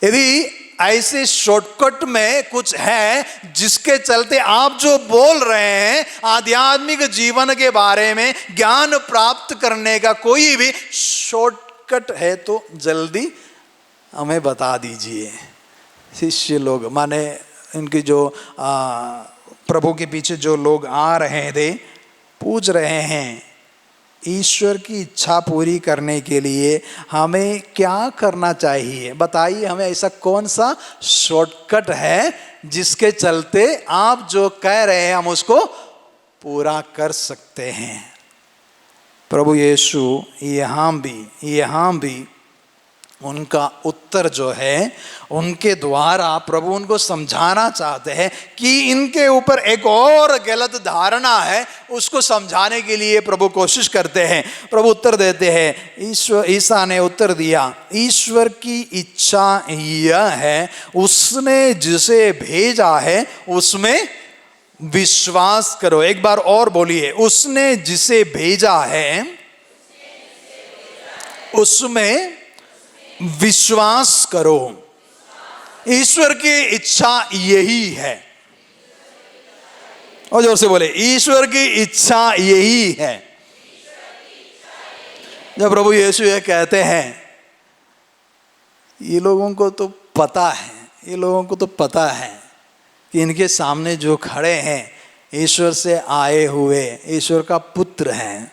[SPEAKER 2] यदि ऐसे शॉर्टकट में कुछ है जिसके चलते आप जो बोल रहे हैं आध्यात्मिक जीवन के बारे में, ज्ञान प्राप्त करने का कोई भी शॉर्टकट है तो जल्दी हमें बता दीजिए। शिष्य लोग, माने इनकी जो प्रभु के पीछे जो लोग आ रहे थे, पूछ रहे हैं ईश्वर की इच्छा पूरी करने के लिए हमें क्या करना चाहिए, बताइए हमें ऐसा कौन सा शॉर्टकट है जिसके चलते आप जो कह रहे हैं हम उसको पूरा कर सकते हैं। प्रभु यीशु यहाँ भी उनका उत्तर जो है, उनके द्वारा प्रभु उनको समझाना चाहते हैं कि इनके ऊपर एक और गलत धारणा है, उसको समझाने के लिए प्रभु कोशिश करते हैं। प्रभु उत्तर देते हैं, ईसा ने उत्तर दिया, ईश्वर की इच्छा यह है, उसने जिसे भेजा है उसमें विश्वास करो। एक बार और बोलिए, उसने जिसे भेजा है उसमें विश्वास करो। ईश्वर की इच्छा यही है। और जोर से बोले, ईश्वर की इच्छा यही है। जब प्रभु यीशु ये कहते हैं, ये लोगों को तो पता है, ये लोगों को तो पता है कि इनके सामने जो खड़े हैं ईश्वर से आए हुए ईश्वर का पुत्र हैं,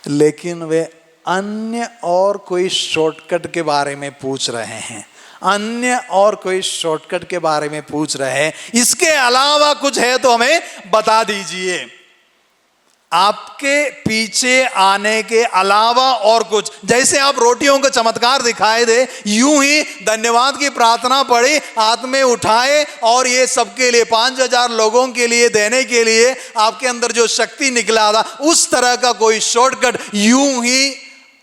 [SPEAKER 2] लेकिन वे अन्य और कोई शॉर्टकट के बारे में पूछ रहे हैं, अन्य और कोई शॉर्टकट के बारे में पूछ रहे हैं। इसके अलावा कुछ है तो हमें बता दीजिए, आपके पीछे आने के अलावा और कुछ। जैसे आप रोटियों का चमत्कार दिखाए दे, यूं ही धन्यवाद की प्रार्थना पढ़ी, हाथ में उठाए और ये सबके लिए 5000 लोगों के लिए देने के लिए आपके अंदर जो शक्ति निकला था, उस तरह का कोई शॉर्टकट, यूं ही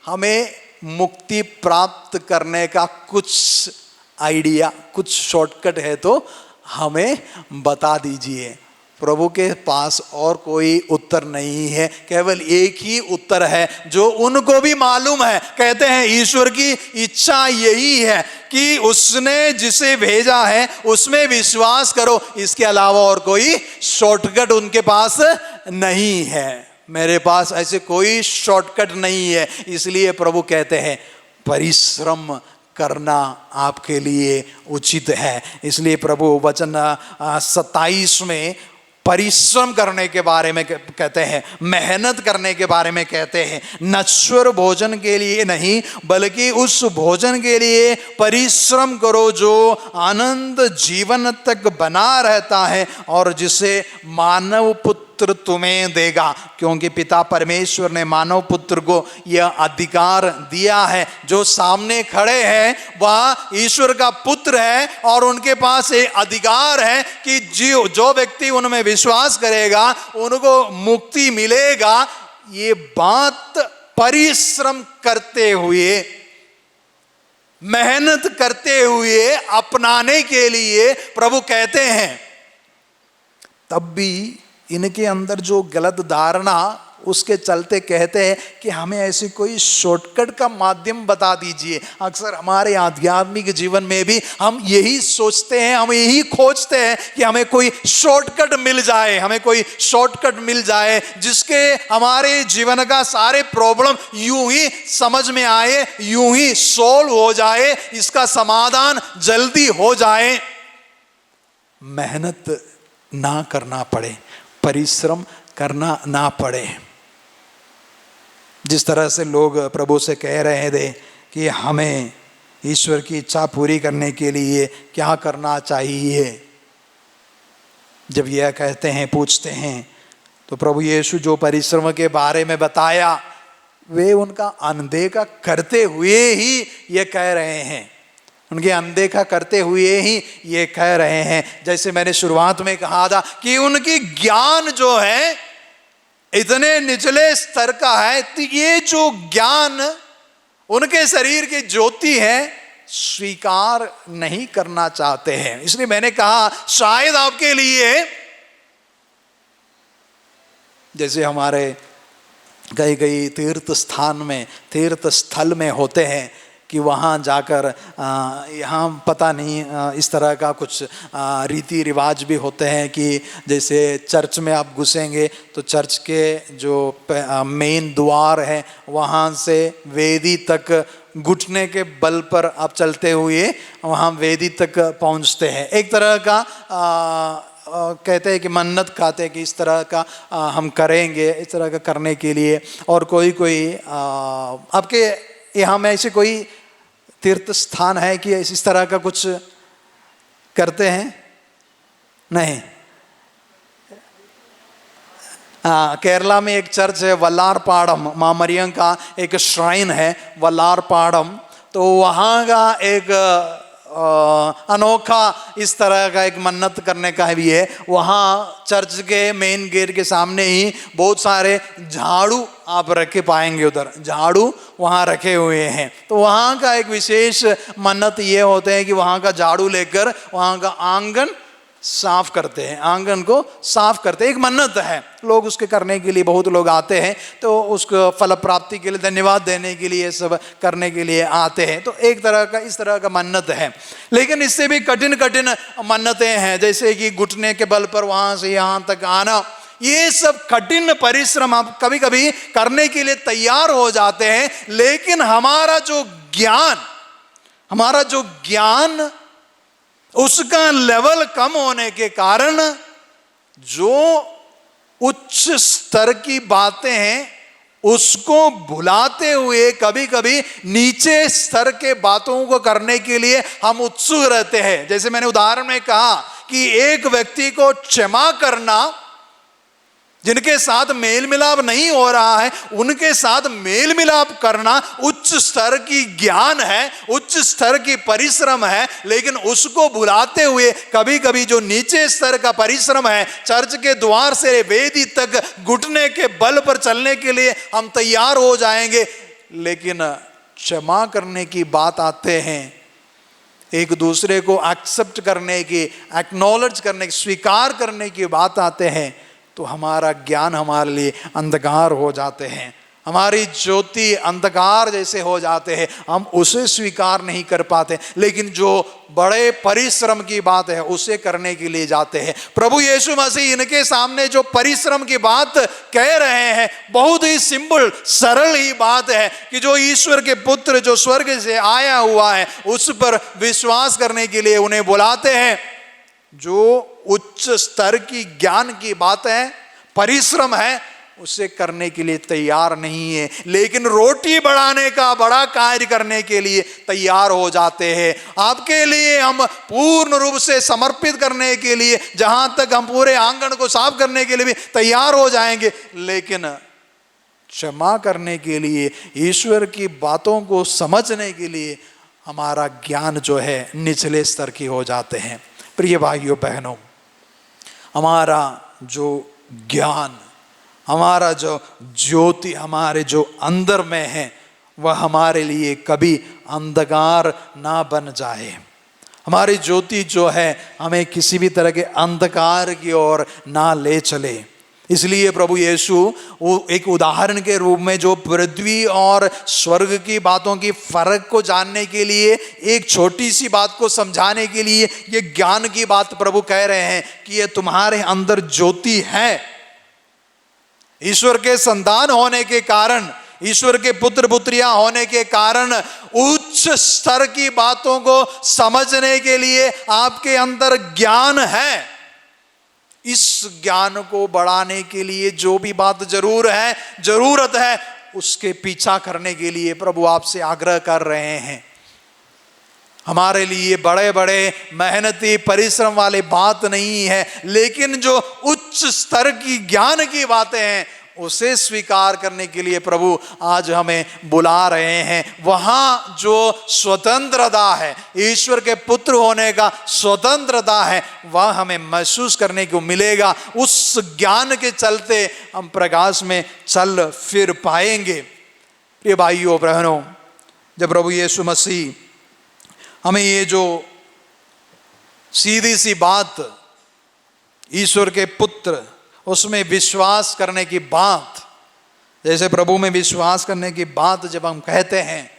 [SPEAKER 2] हमें मुक्ति प्राप्त करने का कुछ आइडिया, कुछ शॉर्टकट है तो हमें बता दीजिए। प्रभु के पास और कोई उत्तर नहीं है, केवल एक ही उत्तर है जो उनको भी मालूम है। कहते हैं, ईश्वर की इच्छा यही है कि उसने जिसे भेजा है उसमें विश्वास करो। इसके अलावा और कोई शॉर्टकट उनके पास नहीं है। मेरे पास ऐसे कोई शॉर्टकट नहीं है। इसलिए प्रभु कहते हैं, परिश्रम करना आपके लिए उचित है। इसलिए प्रभु वचन 27 में परिश्रम करने के बारे में कहते हैं, मेहनत करने के बारे में कहते हैं। नश्वर भोजन के लिए नहीं, बल्कि उस भोजन के लिए परिश्रम करो जो आनंद जीवन तक बना रहता है और जिसे मानव पुत्र तुम्हें देगा। क्योंकि पिता परमेश्वर ने मानव पुत्र को यह अधिकार दिया है। जो सामने खड़े हैं वह ईश्वर का पुत्र है और उनके पास एक अधिकार है कि जो व्यक्ति उनमें विश्वास करेगा उनको मुक्ति मिलेगा। ये बात परिश्रम करते हुए, मेहनत करते हुए अपनाने के लिए प्रभु कहते हैं। तब भी इनके अंदर जो गलत धारणा, उसके चलते कहते हैं कि हमें ऐसी कोई शॉर्टकट का माध्यम बता दीजिए। अक्सर हमारे आध्यात्मिक जीवन में भी हम यही सोचते हैं, हम यही खोजते हैं कि हमें कोई शॉर्टकट मिल जाए, हमें कोई शॉर्टकट मिल जाए जिसके हमारे जीवन का सारे प्रॉब्लम यूं ही समझ में आए, यूं ही सॉल्व हो जाए, इसका समाधान जल्दी हो जाए, मेहनत ना करना पड़े, परिश्रम करना ना पड़े। जिस तरह से लोग प्रभु से कह रहे थे कि हमें ईश्वर की इच्छा पूरी करने के लिए क्या करना चाहिए, जब यह कहते हैं, पूछते हैं, तो प्रभु यीशु जो परिश्रम के बारे में बताया, वे उनका अनदेखा करते हुए ही ये कह रहे हैं, उनके अनदेखा करते हुए ही ये कह रहे हैं। जैसे मैंने शुरुआत में कहा था कि उनकी ज्ञान जो है इतने निचले स्तर का है, तो ये जो ज्ञान उनके शरीर की ज्योति है स्वीकार नहीं करना चाहते हैं। इसलिए मैंने कहा, शायद आपके लिए, जैसे हमारे कई कई तीर्थ स्थान में, तीर्थ स्थल में होते हैं कि वहाँ जाकर यहाँ पता नहीं इस तरह का कुछ रीति रिवाज भी होते हैं कि जैसे चर्च में आप घुसेंगे तो चर्च के जो मेन द्वार है वहाँ से वेदी तक घुटने के बल पर आप चलते हुए वहाँ वेदी तक पहुँचते हैं। एक तरह का कहते हैं कि मन्नत खाते हैं कि इस तरह का हम करेंगे, इस तरह का करने के लिए। और कोई आपके यहाँ में ऐसे कोई तीर्थ स्थान है कि इस तरह का कुछ करते हैं? नहीं। केरला में एक चर्च है वल्लारपाड़म, माँ मरियम का एक श्राइन है वल्लारपाड़म। तो वहाँ का एक अनोखा इस तरह का एक मन्नत करने का भी है। वहाँ चर्च के मेन गेट के सामने ही बहुत सारे झाड़ू आप रखे पाएंगे, उधर झाड़ू वहाँ रखे हुए हैं। तो वहाँ का एक विशेष मन्नत ये होते हैं कि वहाँ का झाड़ू लेकर वहाँ का आंगन साफ करते हैं, आंगन को साफ करते हैं। एक मन्नत है, लोग उसके करने के लिए बहुत लोग आते हैं, तो उसको फल प्राप्ति के लिए धन्यवाद देने के लिए सब करने के लिए आते हैं। तो एक तरह का इस तरह का मन्नत है। लेकिन इससे भी कठिन कठिन मन्नतें हैं, जैसे कि घुटने के बल पर वहाँ से यहाँ तक आना। ये सब कठिन परिश्रम आप कभी कभी करने के लिए तैयार हो जाते हैं, लेकिन हमारा जो ज्ञान उसका लेवल कम होने के कारण जो उच्च स्तर की बातें हैं उसको भुलाते हुए कभी कभी नीचे स्तर के बातों को करने के लिए हम उत्सुक रहते हैं। जैसे मैंने उदाहरण में कहा कि एक व्यक्ति को क्षमा करना, जिनके साथ मेल मिलाप नहीं हो रहा है उनके साथ मेल मिलाप करना उच्च स्तर की ज्ञान है, उच्च स्तर की परिश्रम है। लेकिन उसको भुलाते हुए कभी कभी जो नीचे स्तर का परिश्रम है, चर्च के द्वार से वेदी तक घुटने के बल पर चलने के लिए हम तैयार हो जाएंगे, लेकिन क्षमा करने की बात आते हैं, एक दूसरे को एक्सेप्ट करने की, एक्नॉलेज करने की, स्वीकार करने की बात आते हैं, तो हमारा ज्ञान हमारे लिए अंधकार हो जाते हैं, हमारी ज्योति अंधकार जैसे हो जाते हैं, हम उसे स्वीकार नहीं कर पाते। लेकिन जो बड़े परिश्रम की बात है उसे करने के लिए जाते हैं। प्रभु यीशु मसीह इनके सामने जो परिश्रम की बात कह रहे हैं, बहुत ही सिंपल सरल ही बात है कि जो ईश्वर के पुत्र जो स्वर्ग से आया हुआ है उस पर विश्वास करने के लिए उन्हें बुलाते हैं। जो उच्च स्तर की ज्ञान की बात है, परिश्रम है, उसे करने के लिए तैयार नहीं है, लेकिन रोटी बढ़ाने का बड़ा कार्य करने के लिए तैयार हो जाते हैं। आपके लिए हम पूर्ण रूप से समर्पित करने के लिए, जहां तक हम पूरे आंगन को साफ करने के लिए भी तैयार हो जाएंगे, लेकिन क्षमा करने के लिए, ईश्वर की बातों को समझने के लिए हमारा ज्ञान जो है निचले स्तर की हो जाते हैं। प्रिय भाइयों बहनों, हमारा जो ज्ञान, हमारा जो ज्योति हमारे जो अंदर में है, वह हमारे लिए कभी अंधकार ना बन जाए। हमारी ज्योति जो है हमें किसी भी तरह के अंधकार की ओर ना ले चले। इसलिए प्रभु यीशु वो एक उदाहरण के रूप में जो पृथ्वी और स्वर्ग की बातों की फर्क को जानने के लिए, एक छोटी सी बात को समझाने के लिए ये ज्ञान की बात प्रभु कह रहे हैं कि ये तुम्हारे अंदर ज्योति है। ईश्वर के संतान होने के कारण, ईश्वर के पुत्र पुत्रियां होने के कारण उच्च स्तर की बातों को समझने के लिए आपके अंदर ज्ञान है। इस ज्ञान को बढ़ाने के लिए जो भी बात जरूरत है उसके पीछा करने के लिए प्रभु आपसे आग्रह कर रहे हैं। हमारे लिए बड़े बड़े मेहनती परिश्रम वाले बात नहीं है, लेकिन जो उच्च स्तर की ज्ञान की बातें हैं उसे स्वीकार करने के लिए प्रभु आज हमें बुला रहे हैं। वहाँ जो स्वतंत्रता है, ईश्वर के पुत्र होने का स्वतंत्रता है, वह हमें महसूस करने को मिलेगा। उस ज्ञान के चलते हम प्रकाश में चल फिर पाएंगे। ये भाइयों बहनों, जब प्रभु यीशु मसीह हमें ये जो सीधी सी बात, ईश्वर के पुत्र उसमें विश्वास करने की बात, जैसे प्रभु में विश्वास करने की बात जब हम कहते हैं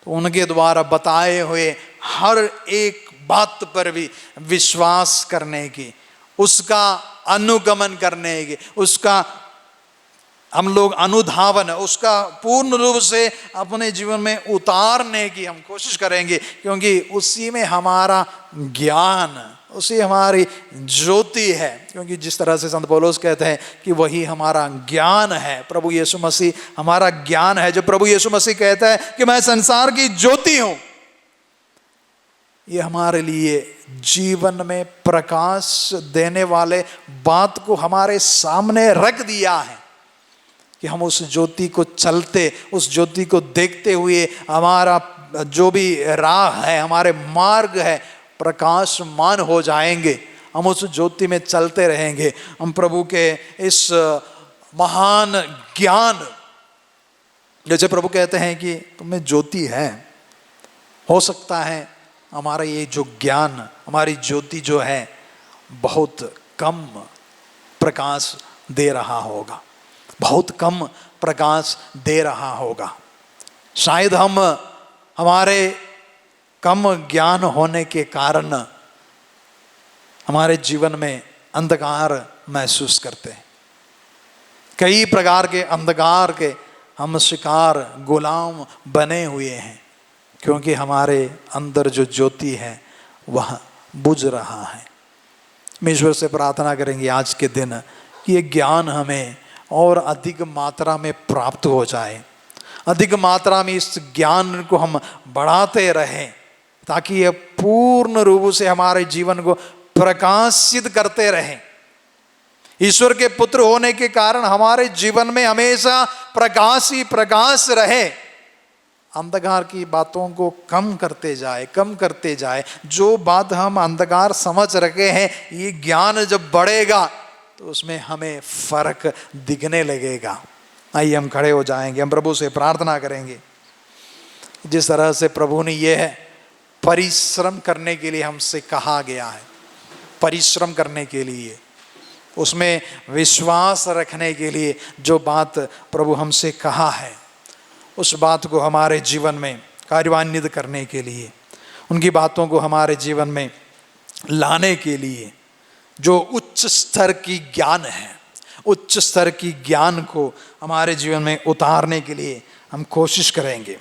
[SPEAKER 2] तो उनके द्वारा बताए हुए हर एक बात पर भी विश्वास करने की, उसका अनुगमन करने की, उसका हम लोग अनुधावन, उसका पूर्ण रूप से अपने जीवन में उतारने की हम कोशिश करेंगे, क्योंकि उसी में हमारा ज्ञान, उसी हमारी ज्योति है। क्योंकि जिस तरह से संत पौलुस कहते हैं कि वही हमारा ज्ञान है, प्रभु यीशु मसीह हमारा ज्ञान है। जो प्रभु यीशु मसीह कहता है कि मैं संसार की ज्योति हूं, ये हमारे लिए जीवन में प्रकाश देने वाले बात को हमारे सामने रख दिया है कि हम उस ज्योति को चलते, उस ज्योति को देखते हुए हमारा जो भी राह है, हमारे मार्ग है, प्रकाशमान हो जाएंगे। हम उस ज्योति में चलते रहेंगे। हम प्रभु के इस महान ज्ञान, जैसे प्रभु कहते हैं कि तुम्हें ज्योति है, हो सकता है हमारा ये जो ज्ञान, हमारी ज्योति जो है बहुत कम प्रकाश दे रहा होगा, बहुत कम प्रकाश दे रहा होगा। शायद हम हमारे कम ज्ञान होने के कारण हमारे जीवन में अंधकार महसूस करते हैं। कई प्रकार के अंधकार के हम शिकार, गुलाम बने हुए हैं, क्योंकि हमारे अंदर जो ज्योति है वह बुझ रहा है। हम ईश्वर से प्रार्थना करेंगे आज के दिन कि ये ज्ञान हमें और अधिक मात्रा में प्राप्त हो जाए, अधिक मात्रा में इस ज्ञान को हम बढ़ाते रहें, ताकि यह पूर्ण रूप से हमारे जीवन को प्रकाशित करते रहें। ईश्वर के पुत्र होने के कारण हमारे जीवन में हमेशा प्रकाश ही प्रकाश रहे। अंधकार की बातों को कम करते जाए, कम करते जाए। जो बात हम अंधकार समझ रखे हैं, ये ज्ञान जब बढ़ेगा तो उसमें हमें फर्क दिखने लगेगा। आइए हम खड़े हो जाएंगे, हम प्रभु से प्रार्थना करेंगे। जिस तरह से प्रभु ने यह परिश्रम करने के लिए हमसे कहा गया है, परिश्रम करने के लिए, उसमें विश्वास रखने के लिए जो बात प्रभु हमसे कहा है, उस बात को हमारे जीवन में कार्यान्वित करने के लिए, उनकी बातों को हमारे जीवन में लाने के लिए, जो उच्च स्तर की ज्ञान है, उच्च स्तर की ज्ञान को हमारे जीवन में उतारने के लिए हम कोशिश करेंगे।